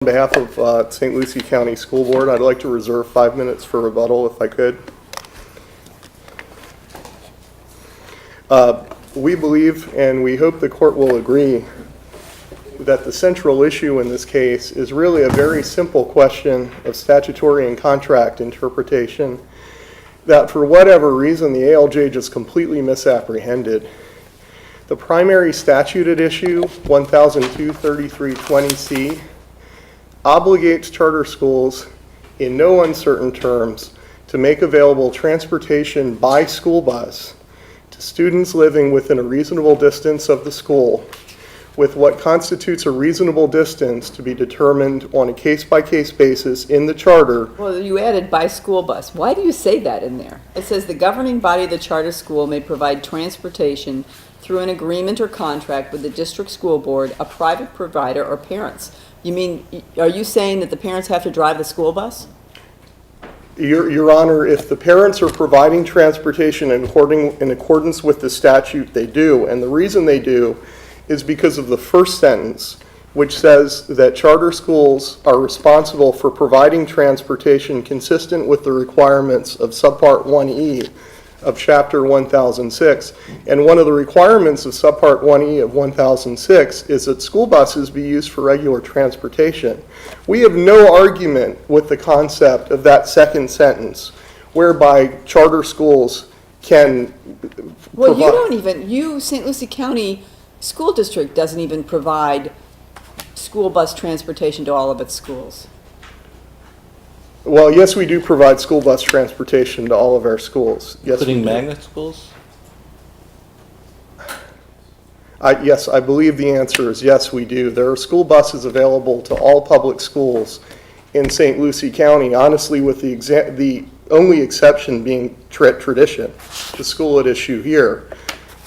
On behalf of St. Lucie County School Board, I'd like to reserve 5 minutes for rebuttal if I could. We believe, and we hope the court will agree, that the central issue in this case is really a very simple question of statutory and contract interpretation that for whatever reason the ALJ just completely misapprehended. The primary statute at issue, 1002-3320C, obligates charter schools in no uncertain terms to make available transportation by school bus to students living within a reasonable distance of the school, with what constitutes a reasonable distance to be determined on a case-by-case basis in the charter. Well, you added by school bus. Why do you say that in there? It says the governing body of the charter school may provide transportation through an agreement or contract with the district school board, a private provider, or parents. You mean, are you saying that the parents have to drive the school bus? Your Honor, if the parents are providing transportation in accordance with the statute, they do. And the reason they do is because of the first sentence, which says that charter schools are responsible for providing transportation consistent with the requirements of subpart 1E of Chapter 1006. And one of the requirements of subpart 1E of 1006 is that school buses be used for regular transportation. We have no argument with the concept of that second sentence, whereby charter schools can Well, provide. St. Lucie County School District doesn't even provide school bus transportation to all of its schools. Well, yes, we do provide school bus transportation to all of our schools. Yes, Including we do. magnet schools? Yes, I believe the answer is yes, we do. There are school buses available to all public schools in St. Lucie County, honestly, with the only exception being tradition, the school at issue here.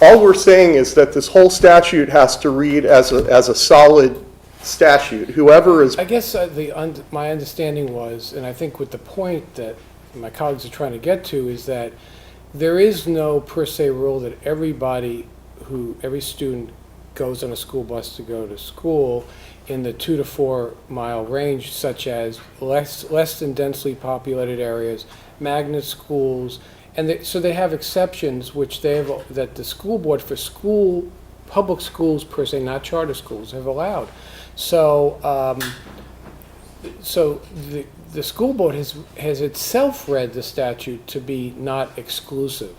All we're saying is that this whole statute has to read as a solid statute. Whoever is... I guess my understanding was, and I think with the point that my colleagues are trying to get to, is that there is no per se rule that every student goes on a school bus to go to school in the 2 to 4 mile range, such as less than densely populated areas, magnet schools, and so they have exceptions which that the school board for public schools per se, not charter schools, have allowed. So, the school board has itself read the statute to be not exclusive.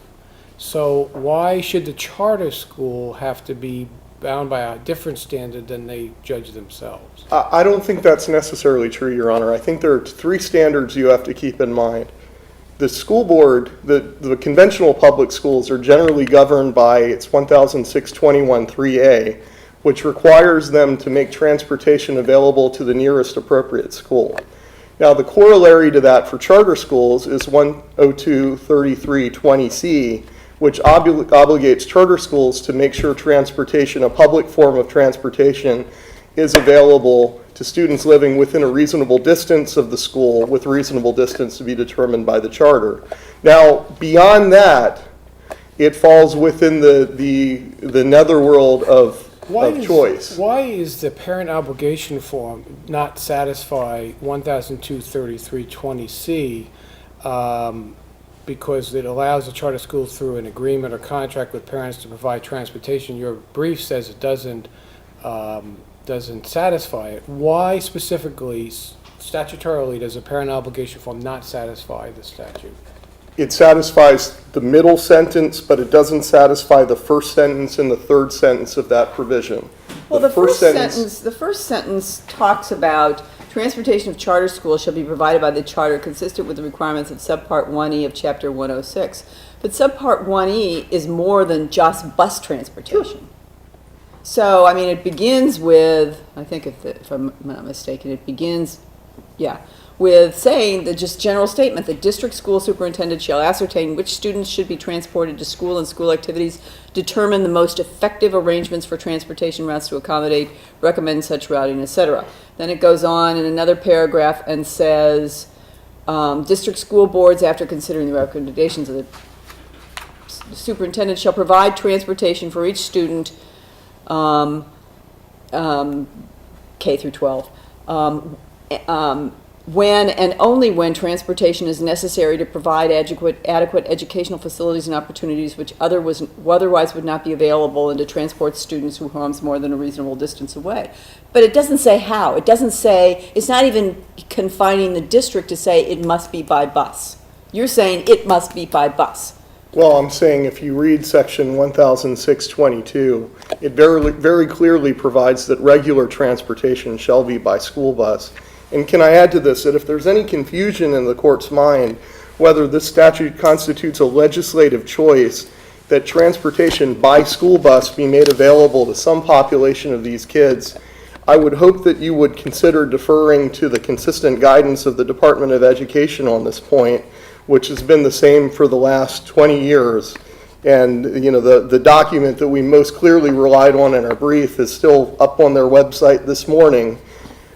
So why should the charter school have to be bound by a different standard than they judge themselves? I don't think that's necessarily true, Your Honor. I think there are 3 standards you have to keep in mind. The school board, the conventional public schools are generally governed by its 1006-21-3A, which requires them to make transportation available to the nearest appropriate school. Now, the corollary to that for charter schools is 102-3320C, which obligates charter schools to make sure transportation, a public form of transportation, is available to students living within a reasonable distance of the school, with reasonable distance to be determined by the charter. Now, beyond that, it falls within the netherworld of choice. Why is the parent obligation form not satisfy 1002-3320C because it allows the charter school through an agreement or contract with parents to provide transportation? Your brief says it doesn't satisfy it. Why specifically, statutorily, does a parent obligation form not satisfy the statute? It satisfies the middle sentence, but it doesn't satisfy the first sentence and the third sentence of that provision. Well, the first sentence talks about transportation of charter schools shall be provided by the charter consistent with the requirements of subpart 1E of Chapter 106. But subpart 1E is more than just bus transportation. So, I mean, it begins with, I think if I'm not mistaken, it begins, with saying the just general statement, the district school superintendent shall ascertain which students should be transported to school and school activities, determine the most effective arrangements for transportation routes to accommodate, recommend such routing, etc. Then it goes on in another paragraph and says, district school boards, after considering the recommendations of the superintendent, shall provide transportation for each student K through 12 when and only when transportation is necessary to provide adequate educational facilities and opportunities which otherwise would not be available, and to transport students whose homes more than a reasonable distance away. But it doesn't say how. It doesn't say, it's not even confining the district to say it must be by bus. You're saying it must be by bus. Well, I'm saying if you read section 100622, it very clearly provides that regular transportation shall be by school bus. And can I add to this that if there's any confusion in the court's mind whether this statute constitutes a legislative choice that transportation by school bus be made available to some population of these kids, I would hope that you would consider deferring to the consistent guidance of the Department of Education on this point, which has been the same for the last 20 years. And the document that we most clearly relied on in our brief is still up on their website this morning,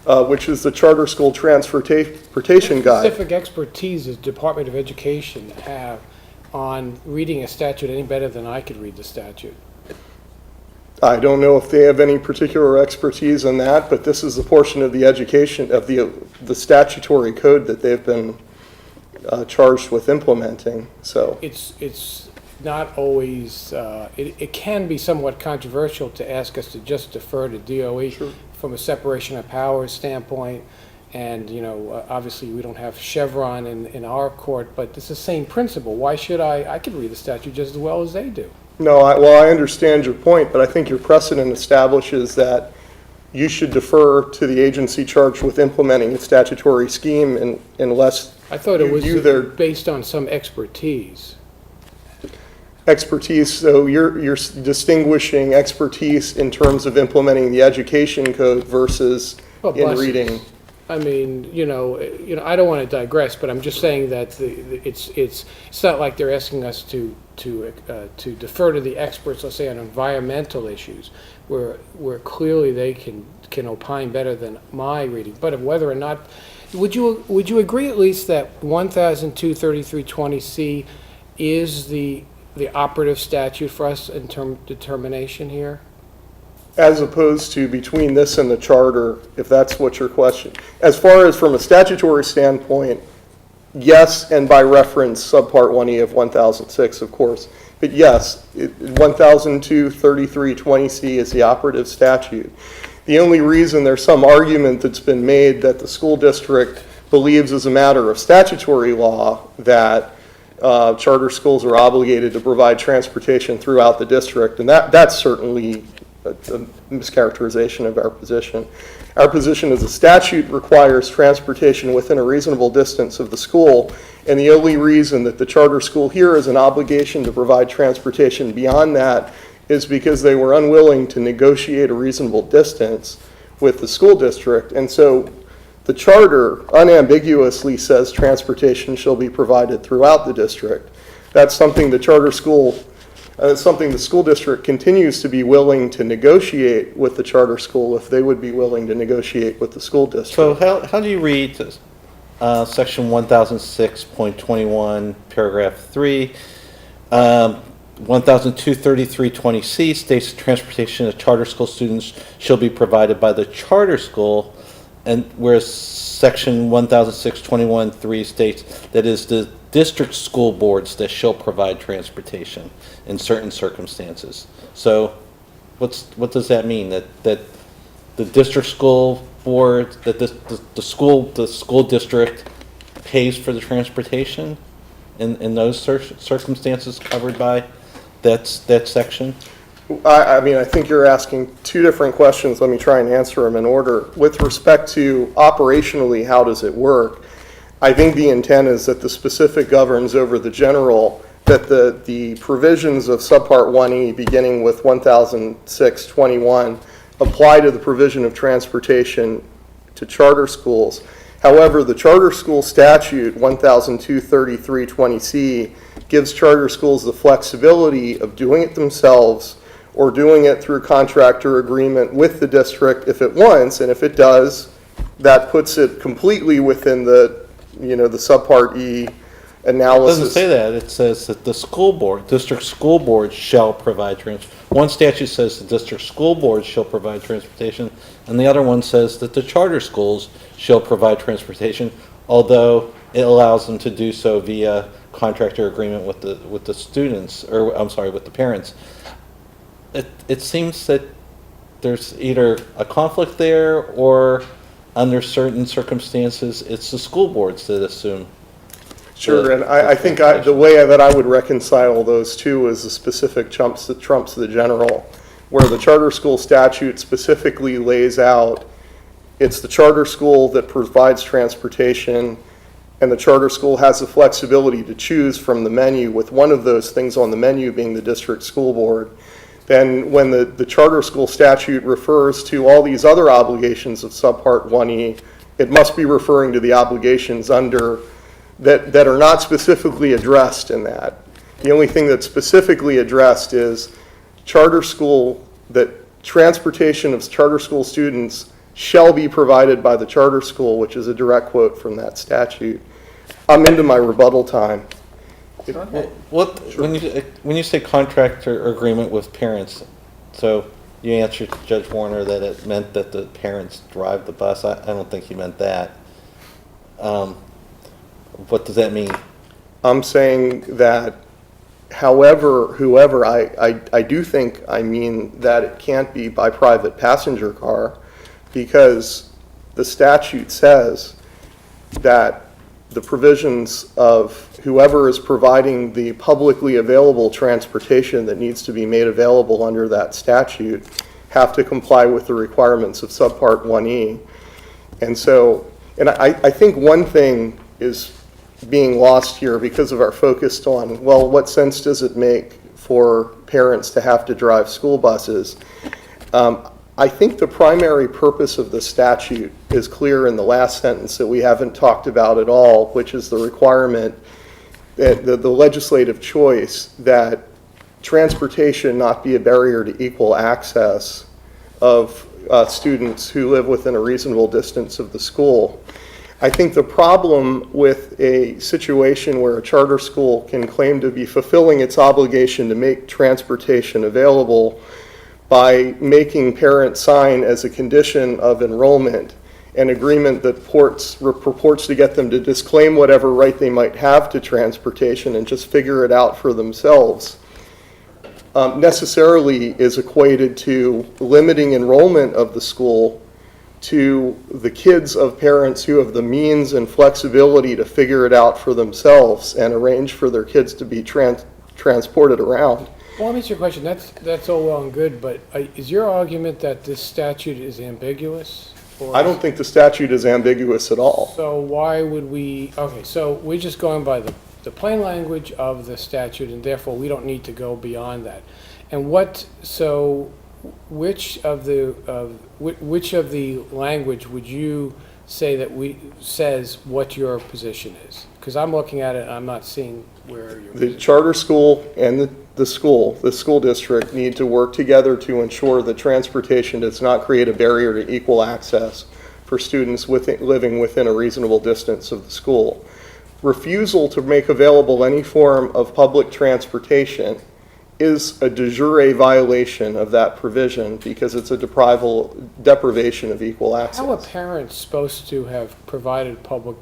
which is the Charter School Transportation Guide. What specific expertise does Department of Education have on reading a statute any better than I could read the statute? I don't know if they have any particular expertise in that, but this is a portion of the education of the statutory code that they've been charged with implementing. So it's not always. It can be somewhat controversial to ask us to just defer to DOE. Sure. From a separation of powers standpoint, and obviously we don't have Chevron in our court, but it's the same principle. Why should I could read the statute just as well as they do. No, I understand your point, but I think your precedent establishes that you should defer to the agency charged with implementing a statutory scheme unless I thought it was based on some expertise. Expertise, so you're distinguishing expertise in terms of implementing the education code versus in reading. I mean, I don't want to digress, but I'm just saying that it's not like they're asking us to defer to the experts, let's say on environmental issues, where clearly they can opine better than my reading. But of whether or not, would you agree at least that 1002-3320C is the operative statute for us in determination here? As opposed to between this and the charter, if that's what your question. As far as from a statutory standpoint, yes, and by reference, subpart 1E of 1006, of course. But yes, 1002-3320C is the operative statute. The only reason there's some argument that's been made that the school district believes as a matter of statutory law that charter schools are obligated to provide transportation throughout the district, and that's certainly a mischaracterization of our position. Our position is the statute requires transportation within a reasonable distance of the school, and the only reason that the charter school here has an obligation to provide transportation beyond that is because they were unwilling to negotiate a reasonable distance with the school district. And so the charter unambiguously says transportation shall be provided throughout the district. That's something the charter school, something the school district continues to be willing to negotiate with the charter school if they would be willing to negotiate with the school district. So how do you read section 1006.21, paragraph 3? 1002-3320C states that transportation of charter school students shall be provided by the charter school, and whereas section 1006.21.3 states that it is the district school boards that shall provide transportation in certain circumstances. So what does that mean? That the district school board, that the school district pays for the transportation in those circumstances covered by that section? I mean, I think you're asking two different questions. Let me try and answer them in order. With respect to operationally, how does it work? I think the intent is that the specific governs over the general, that the provisions of subpart 1E beginning with 1006-21 apply to the provision of transportation to charter schools. However, the charter school statute 1002-3320C gives charter schools the flexibility of doing it themselves or doing it through contractor agreement with the district if it wants, and if it does, that puts it completely within the subpart E analysis. It doesn't say that. It says that the school board, district school board shall provide transportation. one statute says the district school board shall provide transportation, and the other one says that the charter schools shall provide transportation, although it allows them to do so via contract or agreement with the students, or I'm sorry, with the parents. It seems that there's either a conflict there, or under certain circumstances, it's the school boards that assume. Sure, and I think the way that I would reconcile those two is the specific trumps the general, where the charter school statute specifically lays out it's the charter school that provides transportation, and the charter school has the flexibility to choose from the menu, with one of those things on the menu being the district school board. Then when the charter school statute refers to all these other obligations of subpart 1E, it must be referring to the obligations under that are not specifically addressed in that. The only thing that's specifically addressed is charter school, that transportation of charter school students shall be provided by the charter school, which is a direct quote from that statute. I'm into my rebuttal time. Go ahead. When you say contract or agreement with parents, so you answered Judge Warner that it meant that the parents drive the bus. I don't think you meant that. What does that mean? I'm saying that whoever, I do think I mean that it can't be by private passenger car, because the statute says that the provisions of whoever is providing the publicly available transportation that needs to be made available under that statute have to comply with the requirements of subpart 1E. And I think one thing is being lost here because of our focus on, well, what sense does it make for parents to have to drive school buses? I think the primary purpose of the statute is clear in the last sentence that we haven't talked about at all, which is the requirement, that the legislative choice that transportation not be a barrier to equal access of students who live within a reasonable distance of the school. I think the problem with a situation where a charter school can claim to be fulfilling its obligation to make transportation available by making parents sign as a condition of enrollment an agreement that purports to get them to disclaim whatever right they might have to transportation and just figure it out for themselves, necessarily is equated to limiting enrollment of the school to the kids of parents who have the means and flexibility to figure it out for themselves and arrange for their kids to be transported around. Well, let me ask you a question. That's all well and good, but is your argument that this statute is ambiguous? I don't think the statute is ambiguous at all. So why would we, okay, so we're just going by the plain language of the statute, and therefore we don't need to go beyond that. And which of the language would you say that says what your position is? Because I'm looking at it and I'm not seeing where you're. The charter school and the school district need to work together to ensure that transportation does not create a barrier to equal access for students living within a reasonable distance of the school. Refusal to make available any form of public transportation is a de jure violation of that provision because it's a deprivation of equal access. How are parents supposed to have provided public,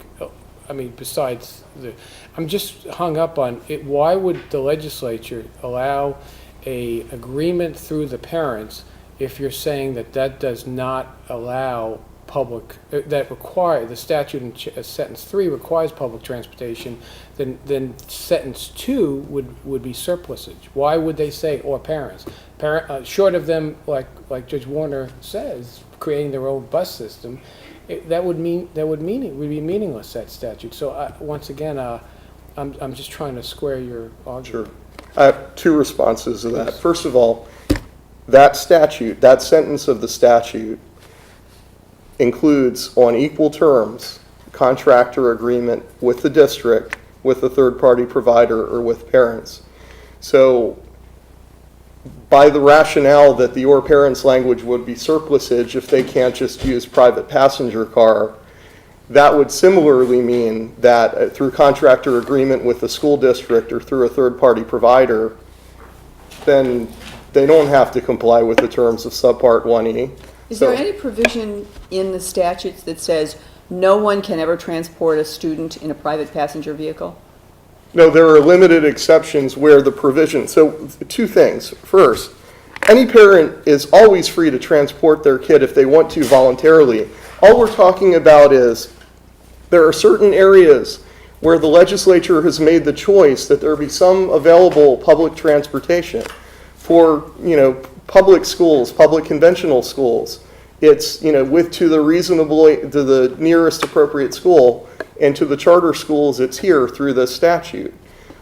besides I'm just hung up on it. Why would the legislature allow a agreement through the parents if you're saying that does not allow public, that require, the statute in sentence 3 requires public transportation, then sentence 2 would be surplusage. Why would they say, or parents? Short of them, like Judge Warner says, creating their own bus system, that would be meaningless, that statute. So once again, I'm just trying to square your argument. Sure. I have two responses to that. First of all, that statute, that sentence of the statute includes on equal terms contractor agreement with the district, with a third-party provider, or with parents. So by the rationale that the or parents language would be surplusage if they can't just use private passenger car, that would similarly mean that through contractor agreement with the school district or through a third-party provider, then they don't have to comply with the terms of subpart 1E. Is So- there any provision in the statutes that says no one can ever transport a student in a private passenger vehicle? No, there are limited exceptions where the provision, so two things. First, any parent is always free to transport their kid if they want to voluntarily. All we're talking about is there are certain areas where the legislature has made the choice that there be some available public transportation for, public schools, public conventional schools. It's, to the nearest appropriate school, and to the charter schools, it's here through the statute.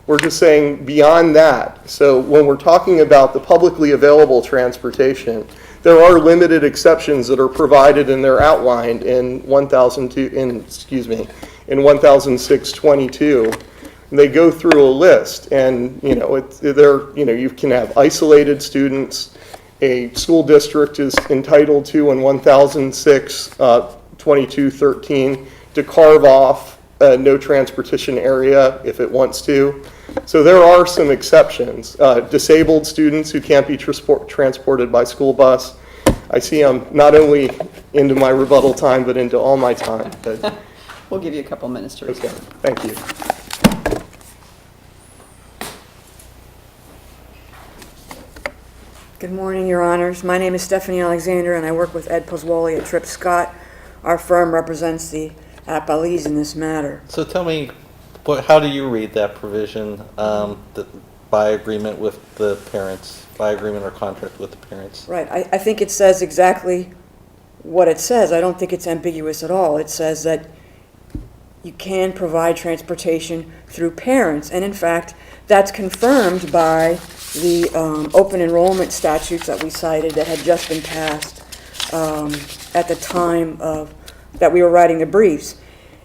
We're just saying beyond that. So when we're talking about the publicly available transportation, there are limited exceptions that are provided and they're outlined in 1622. They go through a list, and you can have isolated students. A school district is entitled to in 1006-2213 to carve off a no transportation area if it wants to. So there are some exceptions. Disabled students who can't be transported by school bus. I see I'm not only into my rebuttal time, but into all my time. But, We'll give you a couple minutes to okay, respond. thank you. Good morning, Your Honors. My name is Stephanie Alexander, and I work with Ed Pozzuoli at Tripp Scott. Our firm represents the appellees in this matter. So tell me, how do you read that provision, by agreement with the parents, by agreement or contract with the parents? Right. I think it says exactly what it says. I don't think it's ambiguous at all. It says that you can provide transportation through parents, and in fact, that's confirmed by the open enrollment statutes that we cited that had just been passed at the time that we were writing the briefs.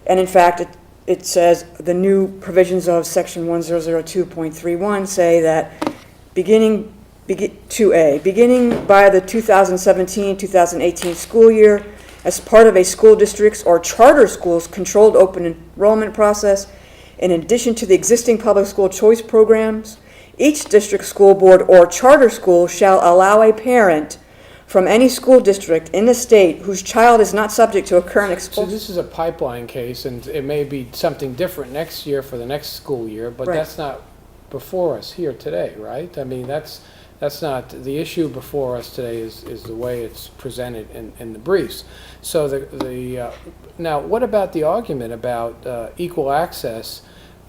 And in fact, it says the new provisions of Section 1002.31 say that beginning by the 2017-2018 school year, as part of a school district's or charter school's controlled open enrollment process, in addition to the existing public school choice programs, each district school board or charter school shall allow a parent from any school district in the state whose child is not subject to a current So expulsion. this is a pipeline case, and it may be something different next year for the next school year, but Right. that's not before us here today, right? I mean, that's not, the issue before us today is the way it's presented in the briefs. So now, what about the argument about equal access?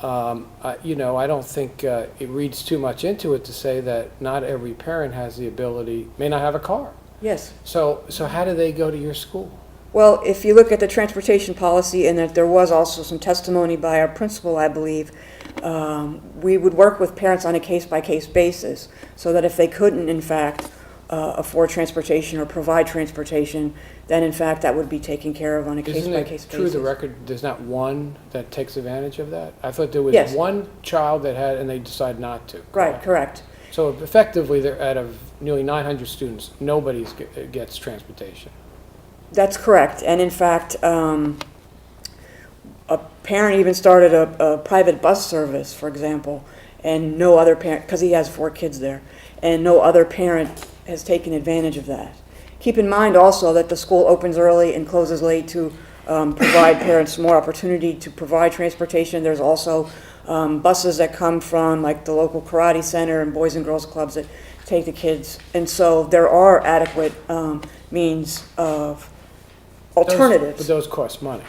I don't think it reads too much into it to say that not every parent has the ability, may not have a car. Yes. So how do they go to your school? Well, if you look at the transportation policy, and that there was also some testimony by our principal, I believe, we would work with parents on a case-by-case basis, so that if they couldn't, in fact, afford transportation or provide transportation, then in fact that would be taken care of on a Isn't case-by-case it basis. true the record, there's not one that takes advantage of that? I thought there was Yes. one child that had, and they decided not to. Right, correct. So effectively, they're out of nearly 900 students, nobody gets transportation. That's correct. And in fact, a parent even started a private bus service, for example, and no other parent, because he has 4 kids there, and no other parent has taken advantage of that. Keep in mind also that the school opens early and closes late to provide parents more opportunity to provide transportation. There's also buses that come from like the local karate center and boys and girls clubs that take the kids. And so there are adequate means of alternatives. But those cost money.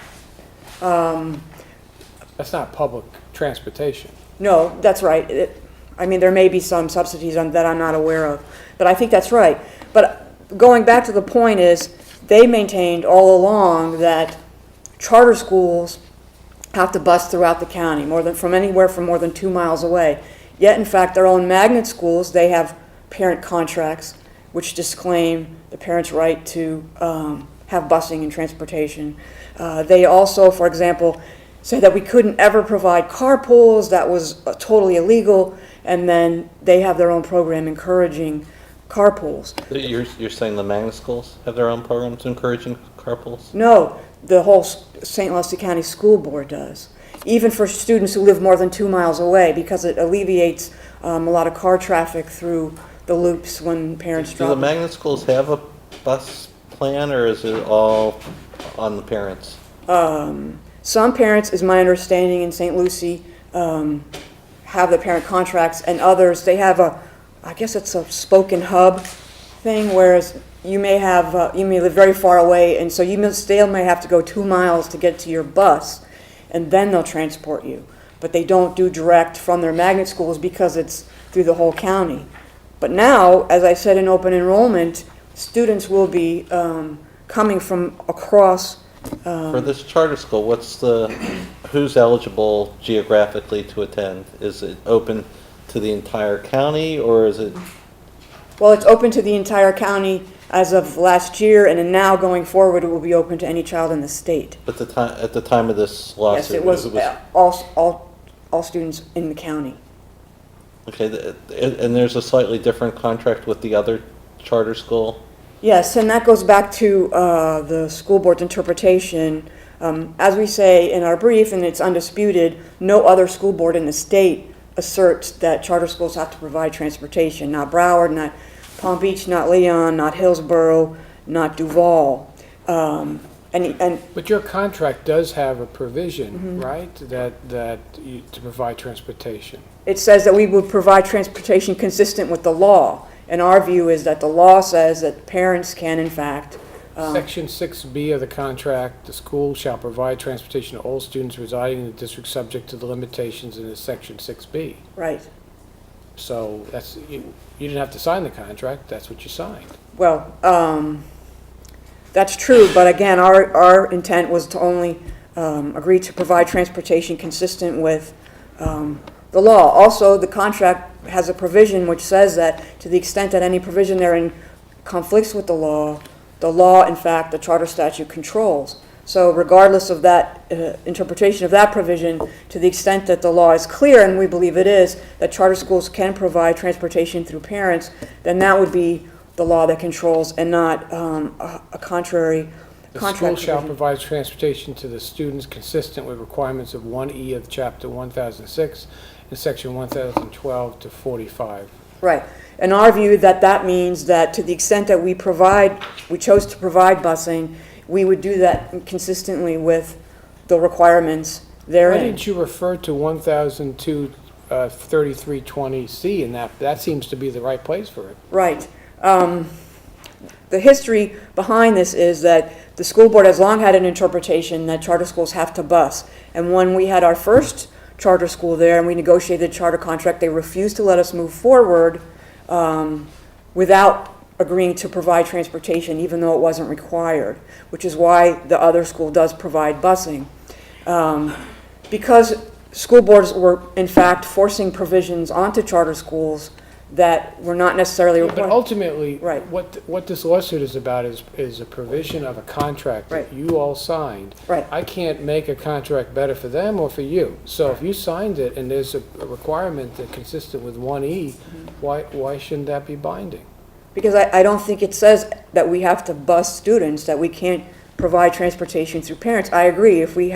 That's not public transportation. No, that's right. There may be some subsidies that I'm not aware of, but I think that's right. But going back to the point is, they maintained all along that charter schools have to bus throughout the county, anywhere from more than 2 miles away. Yet, in fact, their own magnet schools, they have parent contracts which disclaim the parent's right to have busing and transportation. They also, for example, say that we couldn't ever provide carpools, that was totally illegal, and then they have their own program encouraging carpools. You're saying the magnet schools have their own programs encouraging carpools? No, the whole St. Lucie County School Board does. Even for students who live more than 2 miles away, because it alleviates a lot of car traffic through the loops when parents Do drop the them. magnet schools have a bus plan, or is it all on the parents? Some parents, is my understanding in St. Lucie, have the parent contracts, and others, they have I guess it's a spoken hub thing, whereas you may live very far away, and so you still may have to go 2 miles to get to your bus, and then they'll transport you. But they don't do direct from their magnet schools because it's through the whole county. But now, as I said in open enrollment, students will be coming from across. For this charter school, who's eligible geographically to attend? Is it open to the entire county, or is it? Well, it's open to the entire county as of last year, and then now going forward, it will be open to any child in the state. At the time of this lawsuit? Yes, it was all students in the county. Okay, and there's a slightly different contract with the other charter school? Yes, and that goes back to the school board's interpretation. As we say in our brief, and it's undisputed, no other school board in the state asserts that charter schools have to provide transportation. Not Broward, not Palm Beach, not Leon, not Hillsborough, not Duval. But your contract does have a provision, right, to provide transportation. It says that we would provide transportation consistent with the law. And our view is that the law says that parents can, in fact, Section 6B of the contract, the school shall provide transportation to all students residing in the district subject to the limitations in Section 6B. right. So you didn't have to sign the contract, that's what you signed. Well, that's true, but again, our intent was to only agree to provide transportation consistent with the law. Also, the contract has a provision which says that to the extent that any provision therein conflicts with the law, in fact, the charter statute controls. So regardless of that interpretation of that provision, to the extent that the law is clear, and we believe it is, that charter schools can provide transportation through parents, then that would be the law that controls and not a contrary The contract school shall provision. provide transportation to the students consistent with requirements of 1E of Chapter 1006 and Section 1012 to 45. Right. In our view, that means that to the extent that we chose to provide busing, we would do that consistently with the requirements Why therein. didn't you refer to 1002 3320C, and that seems to be the right place for it? Right. The history behind this is that the school board has long had an interpretation that charter schools have to bus. And when we had our first charter school there and we negotiated the charter contract, they refused to let us move forward without agreeing to provide transportation, even though it wasn't required, which is why the other school does provide busing. Because school boards were, in fact, forcing provisions onto charter schools that were not necessarily But required. ultimately, Right. what this lawsuit is about is a provision of a contract that Right. you all signed. Right. I can't make a contract better for them or for you. So if you signed it and there's a requirement that consistent with 1E, why shouldn't that be binding? Because I don't think it says that we have to bus students, that we can't provide transportation through parents. I agree, if we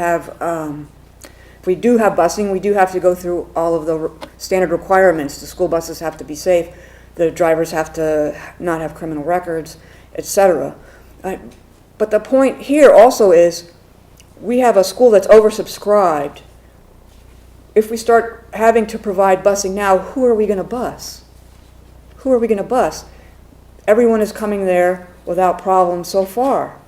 do have busing, we do have to go through all of the standard requirements. The school buses have to be safe, the drivers have to not have criminal records, etc. But the point here also is, we have a school that's oversubscribed. If we start having to provide busing now, who are we going to bus? Who are we going to bus? Everyone is coming there without problem so far.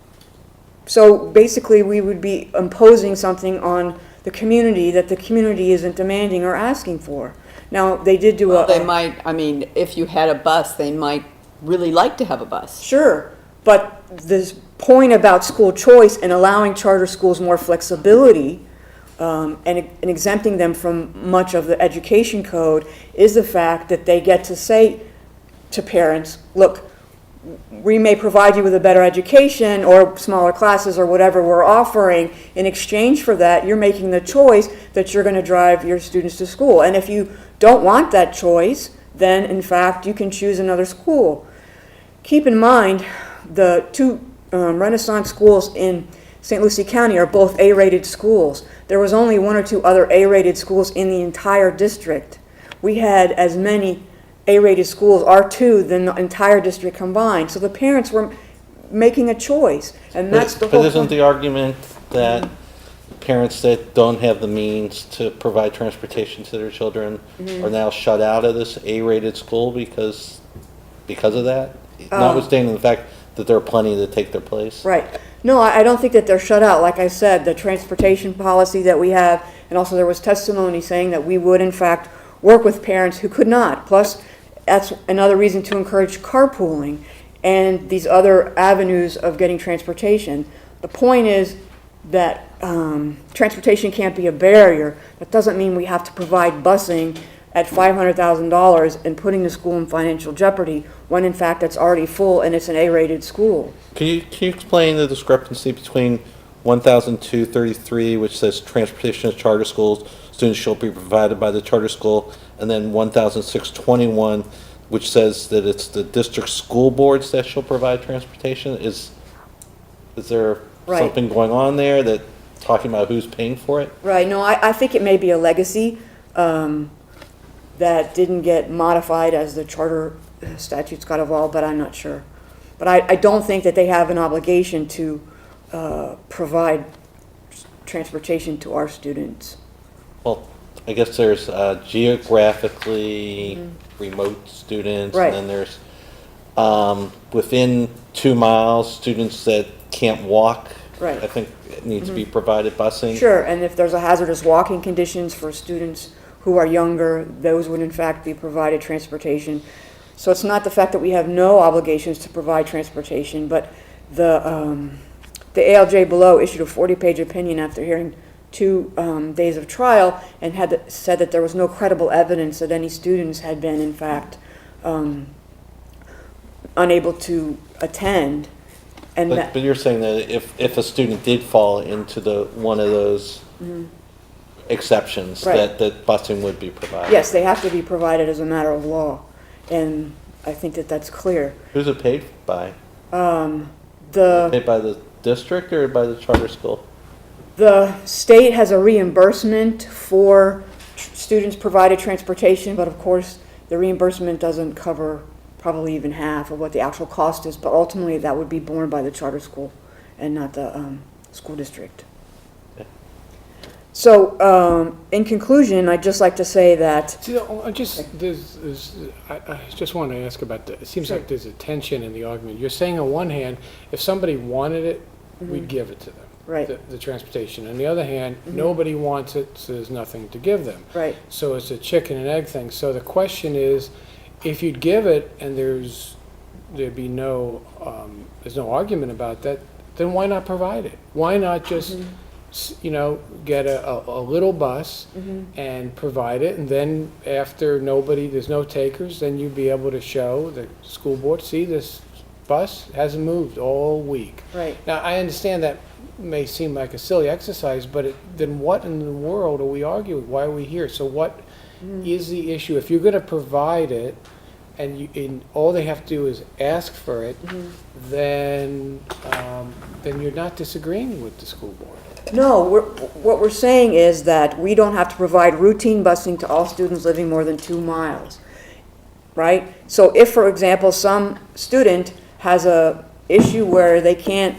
So basically, we would be imposing something on the community that the community isn't demanding or asking for. Now, they did do Well, they might, I mean, if you had a bus, they might really like to have a bus. Sure, but this point about school choice and allowing charter schools more flexibility and exempting them from much of the education code is the fact that they get to say to parents, look, we may provide you with a better education or smaller classes or whatever we're offering. In exchange for that, you're making the choice that you're going to drive your students to school. And if you don't want that choice, then in fact you can choose another school. Keep in mind, the two Renaissance schools in St. Lucie County are both A-rated schools. There was only one or two other A-rated schools in the entire district. We had as many A-rated schools are two than the entire district combined. So the parents were making a choice, and that's the But whole isn't point. the argument that parents that don't have the means to provide transportation to their children Mm-hmm. are now shut out of this A-rated school because of that? Um, Notwithstanding the fact that there are plenty that take their place? Right. No, I don't think that they're shut out. Like I said, the transportation policy that we have, and also there was testimony saying that we would in fact work with parents who could not. Plus, that's another reason to encourage carpooling and these other avenues of getting transportation. The point is that transportation can't be a barrier. That doesn't mean we have to provide busing at $500,000 and putting the school in financial jeopardy when in fact it's already full and it's an A-rated school. Can you explain the discrepancy between 1,233, which says transportation to charter schools, students shall be provided by the charter school, and then 1,621, which says that it's the district school boards that shall provide transportation? Is there Right. something going on there that, talking about who's paying for it? Right, no, I think it may be a legacy that didn't get modified as the charter statutes got evolved, but I'm not sure. But I don't think that they have an obligation to provide transportation to our students. Well, I guess there's geographically remote students, Right. and then there's within 2 miles, students that can't walk. Right. I think it needs to be provided busing. Sure, and if there's a hazardous walking conditions for students who are younger, those would in fact be provided transportation. So it's not the fact that we have no obligations to provide transportation, but the ALJ below issued a 40-page opinion after hearing 2 days of trial and said that there was no credible evidence that any students had been in fact unable to attend. And that, But you're saying that if a student did fall into one of those exceptions, Right. that busing would be provided? yes, they have to be provided as a matter of law, and I think that that's clear. Who's it paid by? The Paid by the district or by the charter school? The state has a reimbursement for students provided transportation, but of course, the reimbursement doesn't cover probably even half of what the actual cost is, but ultimately that would be borne by the charter school and not the school district. Okay. So, in conclusion, I'd just like to say that, See, I just want to ask about that. It seems like there's a tension in the argument. You're saying on one hand, if somebody wanted it, we'd give it to them. Right. The transportation. On the other hand, nobody wants it, so there's nothing to give them. right, So it's a chicken and egg thing. So the question is, if you'd give it and there'd be no, there's no argument about that, then why not provide it? Why not just, get a little bus and provide it, and then after there's no takers, then you'd be able to show the school board, see, this bus hasn't moved all week. right. Now, I understand that may seem like a silly exercise, but then what in the world are we arguing? Why are we here? So what is the issue? If you're going to provide it, and all they have to do is ask for it, then you're not disagreeing with the school board. No, what we're saying is that we don't have to provide routine busing to all students living more than 2 miles, right? So if, for example, some student has a issue where they can't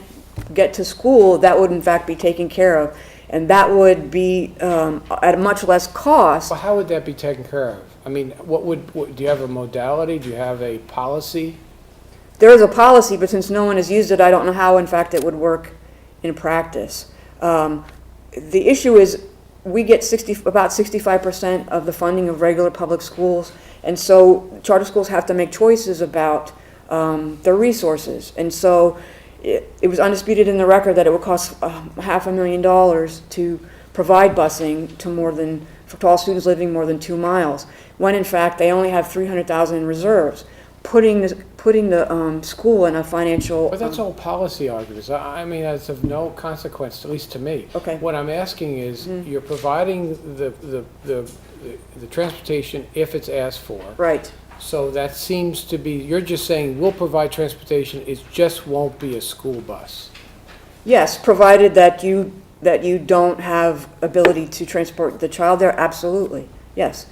get to school, that would in fact be taken care of, and that would be at a much less cost. Well, how would that be taken care of? I mean, do you have a modality? Do you have a policy? There is a policy, but since no one has used it, I don't know how in fact it would work in practice. The issue is we get about 65% of the funding of regular public schools, and so charter schools have to make choices about their resources. And so it was undisputed in the record that it would cost $500,000 to provide busing to all students living more than 2 miles, when in fact they only have $300,000 in reserves, putting the school in a financial. But that's all policy arguments. I mean, that's of no consequence, at least to me. Okay. What I'm asking is, you're providing the transportation if it's asked for. Right. So that seems to be, you're just saying, we'll provide transportation, it just won't be a school bus. Yes, provided that you don't have ability to transport the child there, absolutely, yes.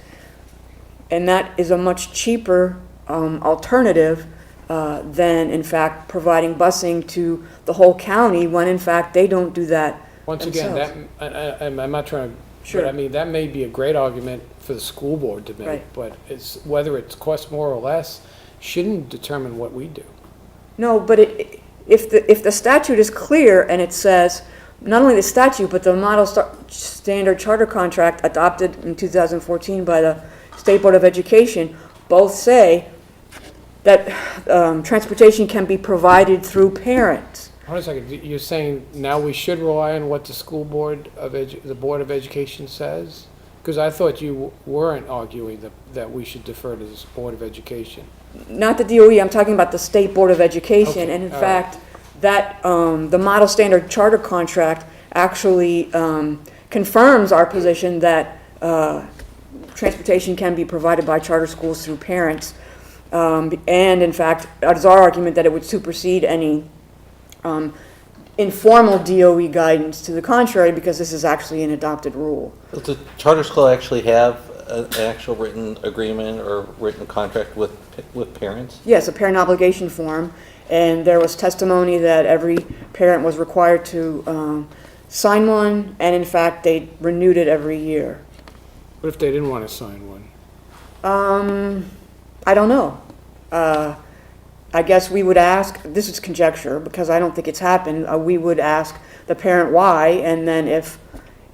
And that is a much cheaper alternative than, in fact, providing busing to the whole county when, in fact, they don't do that Once again, themselves. I'm not trying to, Sure. but I mean, that may be a great argument for the school board to make, Right. but it's, whether it costs more or less, shouldn't determine what we do. No, but if the statute is clear and it says, not only the statute, but the standard charter contract adopted in 2014 by the State Board of Education, both say that transportation can be provided through parents. Hold on a second, you're saying now we should rely on what the school board of the Board of Education says? Because I thought you weren't arguing that we should defer to the Board of Education. Not the DOE, I'm talking about the State Board of Education, Okay, and in all fact, that, the model standard charter contract actually confirms our position that transportation can be provided by charter schools through parents. And in fact, it's our argument that it would supersede any informal DOE guidance to the contrary, because this is actually an adopted rule. Does the charter school actually have an actual written agreement or written contract with parents? Yes, a parent obligation form, and there was testimony that every parent was required to sign one, and in fact, they renewed it every year. What if they didn't want to sign one? I don't know. I guess we would ask, this is conjecture, because I don't think it's happened, we would ask the parent why, and then if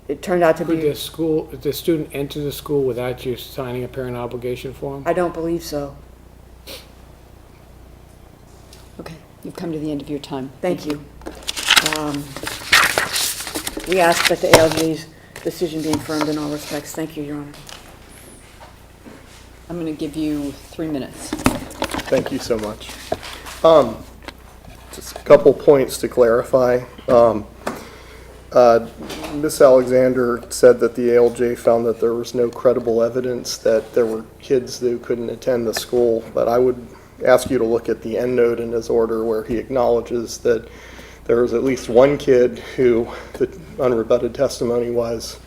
it turned out to Could be, the student enter the school without you signing a parent obligation form? I don't believe so. Okay, you've come to the end of your time. Thank you. We ask that the ALJ's decision be affirmed in all respects. Thank you, Your Honor. I'm going to give you 3 minutes. Thank you so much. Just a couple points to clarify. Ms. Alexander said that the ALJ found that there was no credible evidence that there were kids who couldn't attend the school, but I would ask you to look at the end note in his order where he acknowledges that there was at least one kid who, the unrebutted testimony was,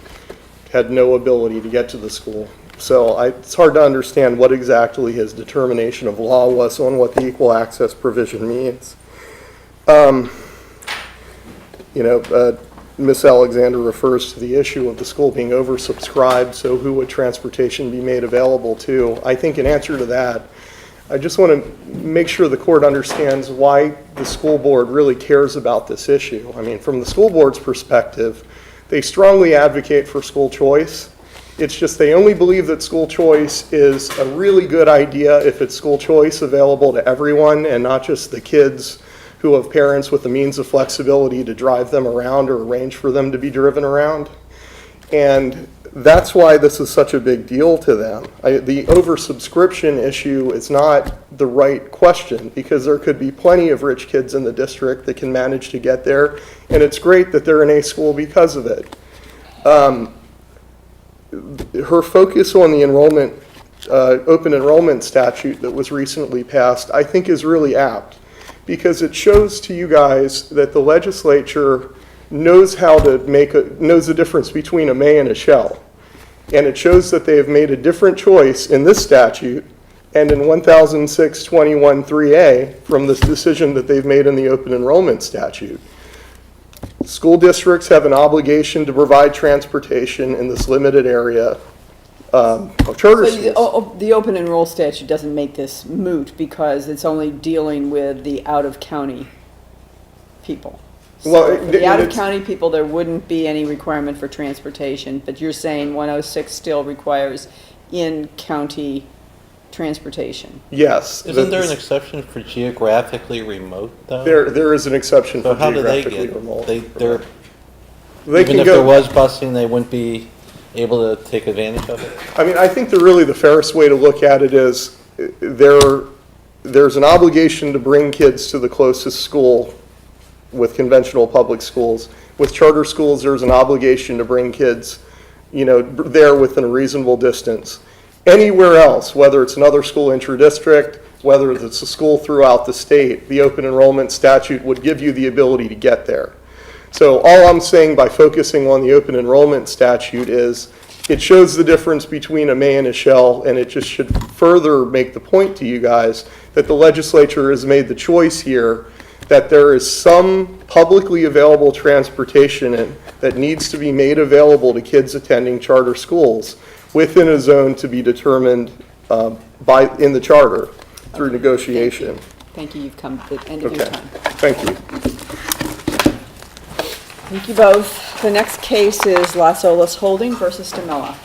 had no ability to get to the school. So it's hard to understand what exactly his determination of law was on what the equal access provision means. Ms. Alexander refers to the issue of the school being oversubscribed, so who would transportation be made available to? I think in answer to that, I just want to make sure the court understands why the school board really cares about this issue. I mean, from the school board's perspective, they strongly advocate for school choice. It's just they only believe that school choice is a really good idea if it's school choice available to everyone and not just the kids who have parents with the means of flexibility to drive them around or arrange for them to be driven around. And that's why this is such a big deal to them. The oversubscription issue is not the right question because there could be plenty of rich kids in the district that can manage to get there, and it's great that they're in a school because of it. Her focus on the enrollment, open enrollment statute that was recently passed, I think is really apt because it shows to you guys that the legislature knows how to knows the difference between a may and a shall. And it shows that they have made a different choice in this statute and in 1006-21-3A from this decision that they've made in the open enrollment statute. School districts have an obligation to provide transportation in this limited area of charter schools. The open enroll statute doesn't make this moot because it's only dealing with the out-of-county people. So Well, for the out-of-county people, there wouldn't be any requirement for transportation, but you're saying 106 still requires in-county transportation. Yes. Isn't there an exception for geographically remote, though? There is an exception So for how do they geographically get, remote. they're, They even can if go. there was busing, they wouldn't be able to take advantage of it? I mean, I think the fairest way to look at it is there's an obligation to bring kids to the closest school with conventional public schools. With charter schools, there's an obligation to bring kids, there within a reasonable distance. Anywhere else, whether it's another school intra-district, whether it's a school throughout the state, the open enrollment statute would give you the ability to get there. So all I'm saying by focusing on the open enrollment statute is it shows the difference between a may and a shall, and it just should further make the point to you guys that the legislature has made the choice here that there is some publicly available transportation that needs to be made available to kids attending charter schools within a zone to be determined in the charter through negotiation. Thank you, you've come to the end of your Okay, time. thank you. Thank you both. The next case is Las Olas Holding versus Stamella.